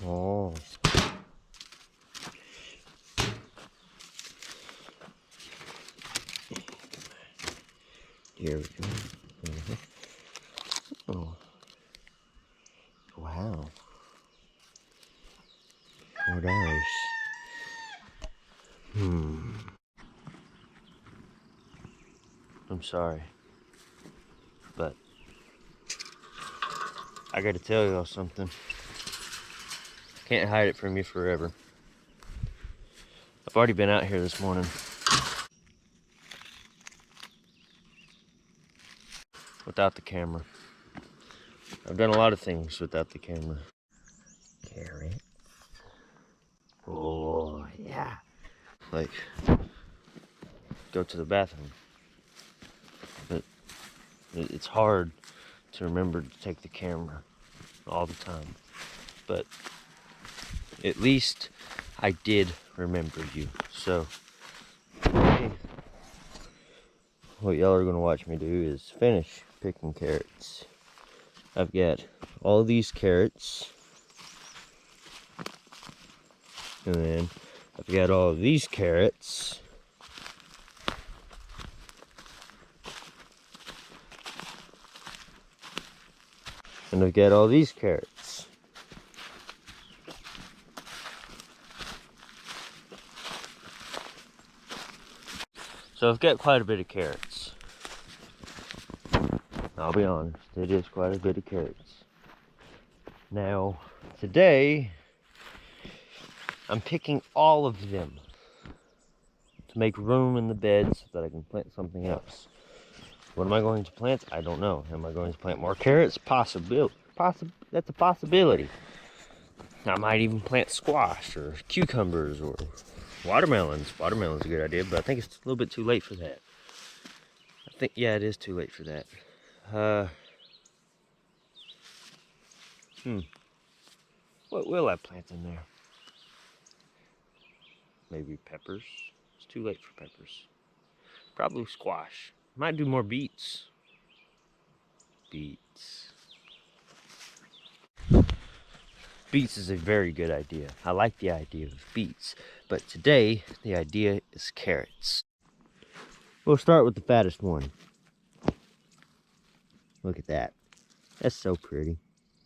Oh. Here we go. Oh. Wow. $4. I'm sorry, but I gotta tell y'all something. Can't hide it from you forever. I've already been out here this morning without the camera. I've done a lot of things without the camera. Carrot. Oh, yeah. Like, go to the bathroom. But it's hard to remember to take the camera all the time. But at least I did remember you. So, hey, what y'all are gonna watch me do is finish picking carrots. I've got all these carrots. And then I've got all of these carrots. And I've got all these carrots. So I've got quite a bit of carrots. I'll be honest, it is quite a bit of carrots. Now, today, I'm picking all of them to make room in the bed so that I can plant something else. What am I going to plant? I don't know. Am I going to plant more carrots? That's a possibility. I might even plant squash or cucumbers or watermelons. Watermelon's a good idea, but I think it's a little bit too late for that. Yeah, it is too late for that. What will I plant in there? Maybe peppers. It's too late for peppers. Probably squash. Might do more beets. Beets is a very good idea. I like the idea of beets. But today, the idea is carrots. We'll start with the fattest one. Look at that. That's so pretty.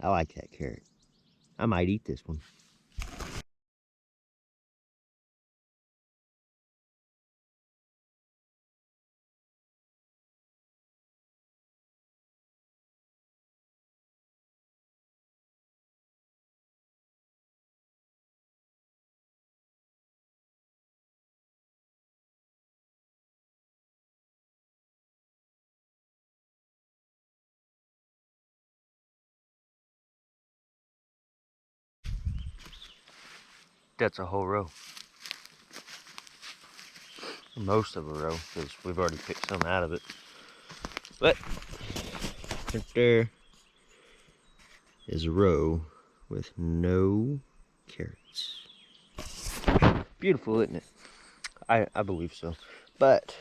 I like that carrot. I might eat this one. That's a whole row. Most of a row, because we've already picked some out of it. But right there is a row with no carrots. Beautiful, isn't it? I believe so. But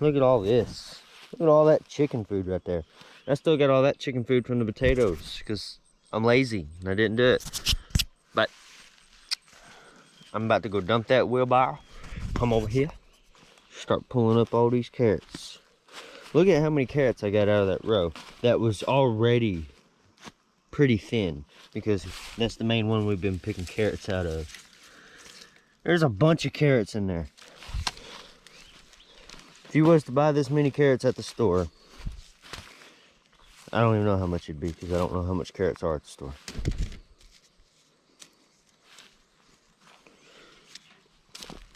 look at all this. Look at all that chicken food right there. I still got all that chicken food from the potatoes because I'm lazy and I didn't do it. But I'm about to go dump that wheelbarrow. Come over here. Start pulling up all these carrots. Look at how many carrots I got out of that row. That was already pretty thin because that's the main one we've been picking carrots out of. There's a bunch of carrots in there. If you was to buy this many carrots at the store, I don't even know how much it'd be because I don't know how much carrots are at the store.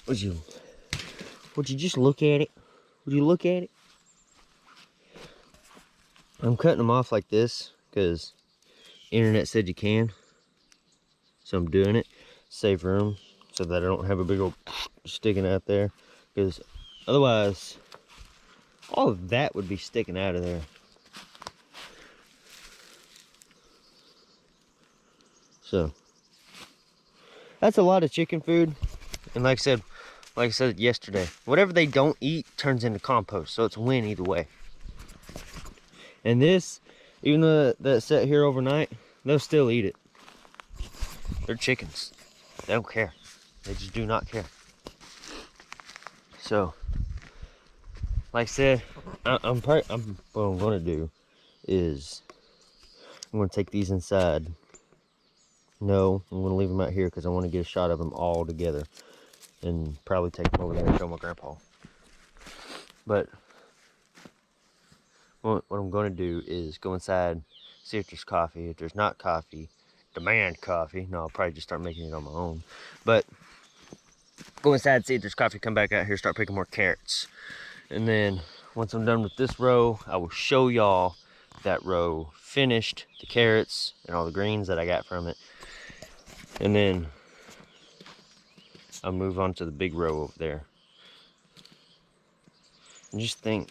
Would you just look at it? Would you look at it? I'm cutting them off like this because internet said you can. So I'm doing it. Save room so that I don't have a big old sticking out there. Because otherwise, all of that would be sticking out of there. So that's a lot of chicken food. And like I said, like I said yesterday, whatever they don't eat turns into compost, so it's a win either way. And this, even though that's set here overnight, they'll still eat it. They're chickens. They don't care. They just do not care. So, like I said, what I'm gonna do is I'm gonna take these inside. No, I'm gonna leave them out here because I want to get a shot of them all together, and probably take them over there and show my grandpa. But what I'm gonna do is go inside, see if there's coffee. If there's not coffee, demand coffee. No, I'll probably just start making it on my own. But go inside, see if there's coffee, come back out here, start picking more carrots. And then once I'm done with this row, I will show y'all that row finished, the carrots and all the greens that I got from it. And then I'll move on to the big row over there. And just think,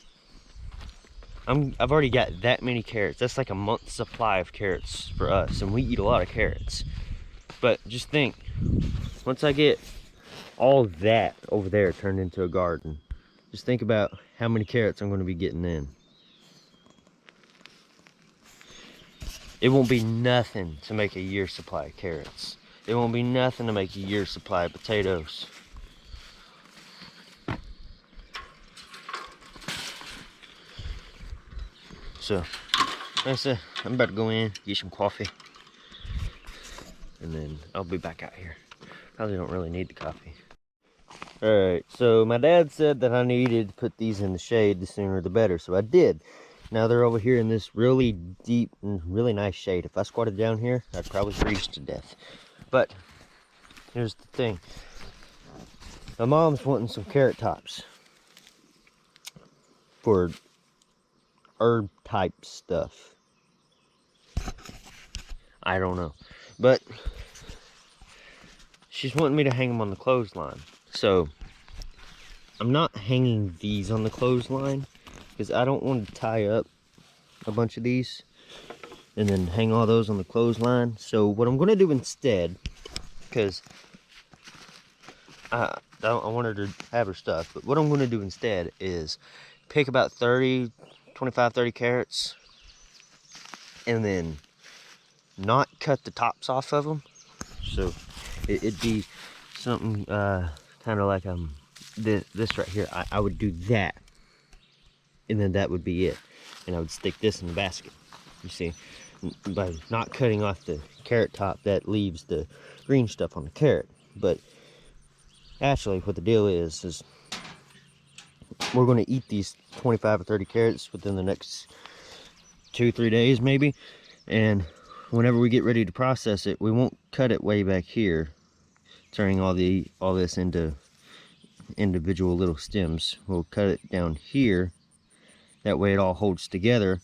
I've already got that many carrots. That's like a month's supply of carrots for us, and we eat a lot of carrots. But just think, once I get all that over there turned into a garden, just think about how many carrots I'm going to be getting in. It won't be nothing to make a year's supply of carrots. It won't be nothing to make a year's supply of potatoes. So, like I said, I'm about to go in, get some coffee, and then I'll be back out here. Probably don't really need the coffee. Alright, so my dad said that I needed to put these in the shade, the sooner the better, so I did. Now they're over here in this really deep and really nice shade. If I squatted down here, I'd probably freeze to death. But, here's the thing. My mom's wanting some carrot tops for herb type stuff. I don't know, but she's wanting me to hang them on the clothesline. So I'm not hanging these on the clothesline because I don't want to tie up a bunch of these and then hang all those on the clothesline. So what I'm going to do instead, because I want her to have her stuff, but what I'm going to do instead is pick about 25, 30 carrots, and then not cut the tops off of them. So it'd be something kind of like this right here. I would do that, and then that would be it. And I would stick this in the basket. You see, by not cutting off the carrot top, that leaves the green stuff on the carrot. But actually, what the deal is we're going to eat these 25 or 30 carrots within the next 2-3 days maybe, and whenever we get ready to process it, we won't cut it way back here, turning all this into individual little stems. We'll cut it down here, that way it all holds together,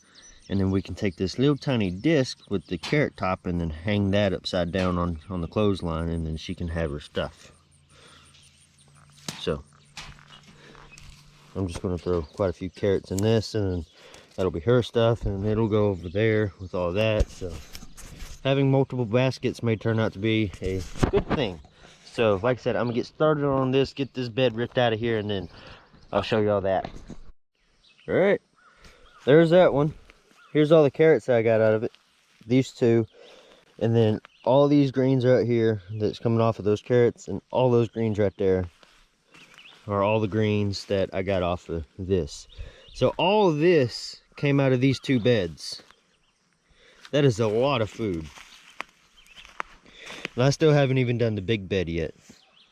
and then we can take this little tiny disc with the carrot top and then hang that upside down on the clothesline, and then she can have her stuff. So I'm just going to throw quite a few carrots in this, and then that'll be her stuff, and it'll go over there with all that. So having multiple baskets may turn out to be a good thing. So like I said, I'm gonna get started on this, get this bed ripped out of here, and then I'll show you all that. All right, there's that one. Here's all the carrots that I got out of it, these two, and then all these greens right here that's coming off of those carrots, and all those greens right there are all the greens that I got off of this. So all of this came out of these two beds. That is a lot of food. And I still haven't even done the big bed yet.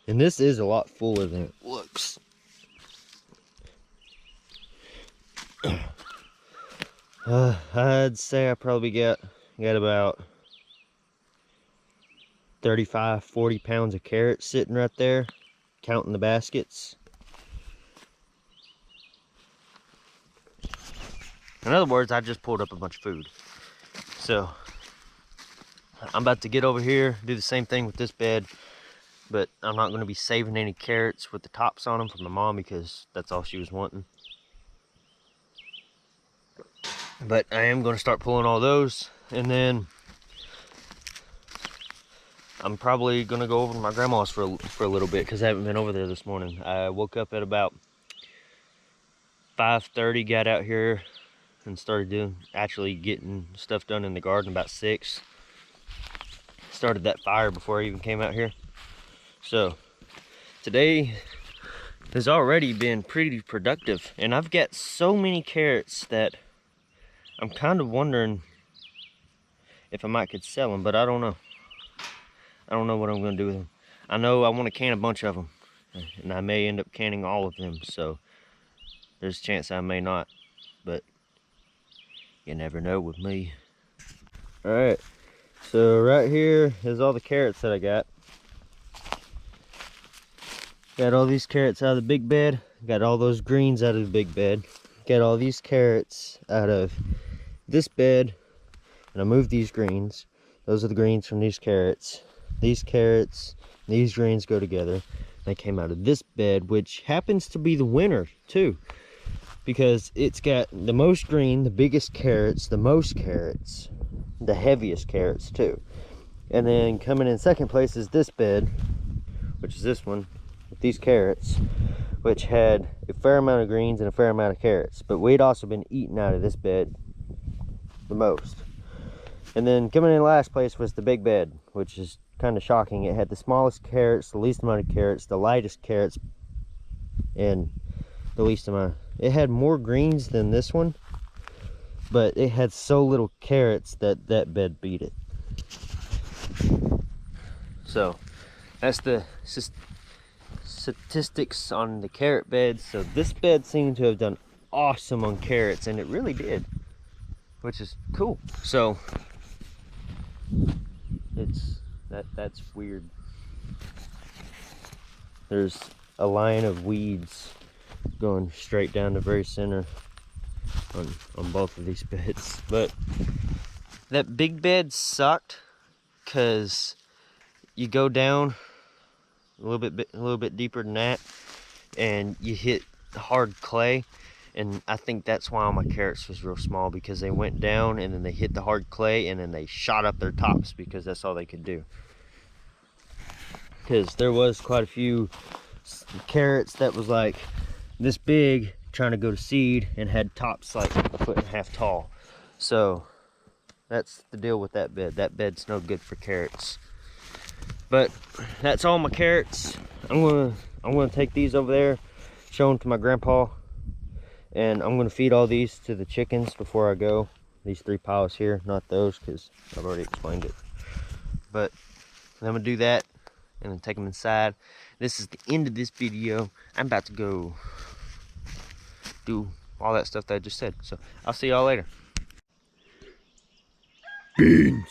And this is a lot fuller than it looks. I'd say I probably got about 35-40 pounds of carrots sitting right there, counting the baskets. In other words, I just pulled up a bunch of food. So I'm about to get over here, do the same thing with this bed, but I'm not going to be saving any carrots with the tops on them for my mom because that's all she was wanting. But I am going to start pulling all those, and then I'm probably gonna go over to my grandma's for a little bit because I haven't been over there this morning. I woke up at about 5:30, got out here and started actually getting stuff done in the garden about 6. Started that fire before I even came out here. So today has already been pretty productive, and I've got so many carrots that I'm kind of wondering if I might could sell them, but I don't know. I don't know what I'm gonna do with them. I know I want to can a bunch of them, and I may end up canning all of them, so there's a chance I may not, but you never know with me. All right, so right here is all the carrots that I got. Got all these carrots out of the big bed. Got all those greens out of the big bed. Got all these carrots out of this bed, and I moved these greens. Those are the greens from these carrots. These carrots, these greens go together. They came out of this bed, which happens to be the winner too, because it's got the most green, the biggest carrots, the most carrots, the heaviest carrots too. And then coming in second place is this bed, which is this one, with these carrots, which had a fair amount of greens and a fair amount of carrots. But we'd also been eating out of this bed the most. And then coming in last place was the big bed, which is kind of shocking. It had the smallest carrots, the least amount of carrots, the lightest carrots, and the least amount. It had more greens than this one, but it had so little carrots that that bed beat it. So that's the statistics on the carrot beds. So this bed seemed to have done awesome on carrots, and it really did, which is cool. So that's weird. There's a line of weeds going straight down the very center on both of these beds. But that big bed sucked because you go down a little bit deeper than that, and you hit hard clay. And I think that's why all my carrots was real small, because they went down and then they hit the hard clay and then they shot up their tops because that's all they could do. Because there was quite a few carrots that was like this big trying to go to seed and had tops like 1.5 feet tall. So that's the deal with that bed. That bed's no good for carrots. But that's all my carrots. I'm gonna take these over there, show them to my grandpa, and I'm gonna feed all these to the chickens before I go. These 3 piles here, not those, because I've already explained it. But I'm gonna do that and then take them inside. This is the end of this video. I'm about to go do all that stuff that I just said. So I'll see y'all later. Beans.